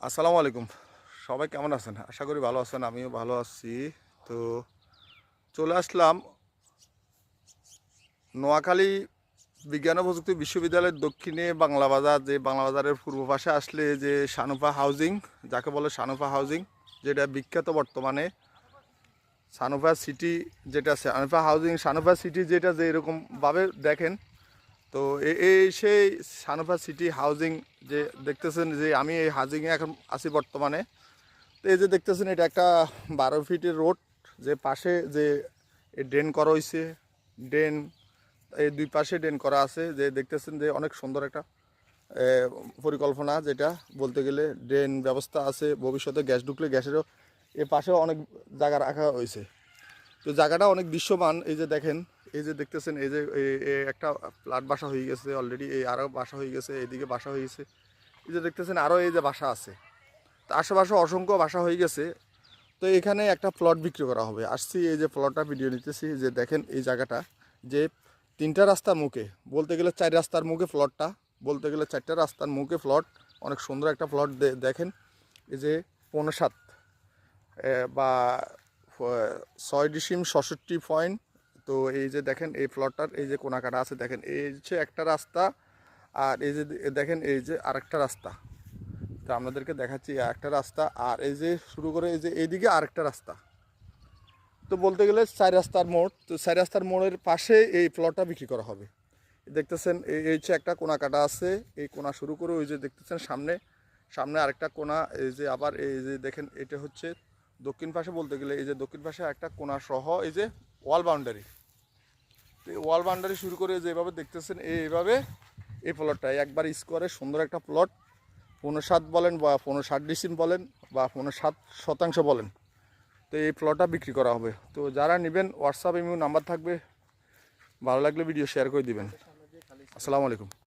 আসসালামু আলাইকুম। সবাই কেমন আছেন? আশা করি ভালো আছেন, আমিও ভালো আছি। তো চলে আসলাম নোয়াখালী বিজ্ঞান ও প্রযুক্তি বিশ্ববিদ্যালয়ের দক্ষিণে বাংলা বাজার, যে বাংলা বাজারের পূর্ব পাশে আসলে যে সানুফা হাউজিং, যাকে বলে সানুফা হাউজিং, যেটা বিখ্যাত বর্তমানে সানুফা সিটি, যেটা সানুফা হাউজিং সানুফা সিটি, যেটা যে এরকমভাবে দেখেন। তো এই সেই সানুফা সিটি হাউজিং যে দেখতেছেন, যে আমি এই হাউজিংয়ে এখন আছি বর্তমানে। তো এই যে দেখতেছেন, এটা একটা 12 ফিটের রোড, যে পাশে যে ড্রেন করা হয়েছে, ড্রেন এই দুই পাশে ড্রেন করা আছে, যে দেখতেছেন যে অনেক সুন্দর একটা পরিকল্পনা, যেটা বলতে গেলে ড্রেন ব্যবস্থা আছে। ভবিষ্যতে গ্যাস ঢুকলে গ্যাসেরও এ পাশেও অনেক জায়গা রাখা হয়েছে। তো জায়গাটা অনেক দৃশ্যমান। এই যে দেখেন, এই যে দেখতেছেন, এই যে একটা ফ্ল্যাট বাসা হয়ে গেছে অলরেডি, এই আরও বাসা হয়ে গেছে, এইদিকে বাসা হয়ে গেছে। এই যে দেখতেছেন আরও এই যে বাসা আছে, তো আশেপাশে অসংখ্য বাসা হয়ে গেছে। তো এখানে একটা প্লট বিক্রি করা হবে। আসছি, এই যে প্লটটা ভিডিও নিতেছি, যে দেখেন এই জায়গাটা, যে 3টা রাস্তার মুখে, বলতে গেলে 4 রাস্তার মুখে প্লটটা, বলতে গেলে 4টা রাস্তার মুখে প্লট। অনেক সুন্দর একটা প্লট। দেখেন এই যে 5.7 বা 6.67 পয়েন্ট। তো এই যে দেখেন এই প্লটটার এই যে কোনাকাটা আছে, দেখেন এই হচ্ছে একটা রাস্তা, আর এই যে দেখেন এই যে আরেকটা রাস্তা। তো আপনাদেরকে দেখাচ্ছি একটা রাস্তা, আর এই যে শুরু করে এই যে এইদিকে আরেকটা রাস্তা। তো বলতে গেলে 4 রাস্তার মোড়। তো 4 রাস্তার মোড়ের পাশে এই প্লটটা বিক্রি করা হবে। দেখতেছেন এই হচ্ছে একটা কোনা কাটা আছে, এই কোনা শুরু করে ওই যে দেখতেছেন সামনে, সামনে আরেকটা কোনা। এই যে আবার এই যে দেখেন, এটা হচ্ছে দক্ষিণ পাশে, বলতে গেলে এই যে দক্ষিণ পাশে একটা কোনা সহ এই যে ওয়াল বাউন্ডারি। তো এই ওয়াল বাউন্ডারি শুরু করে যেভাবে দেখতেছেন এইভাবে এই প্লটটা একবার স্কোয়ারে সুন্দর একটা প্লট। 15.7 বলেন বা 15.60 বলেন বা 15.7 শতাংশ বলেন। তো এই প্লটটা বিক্রি করা হবে। তো যারা নেবেন, হোয়াটসঅ্যাপ ইমেল নাম্বার থাকবে, ভালো লাগলে ভিডিও শেয়ার করে দিবেন। আসসালামু আলাইকুম।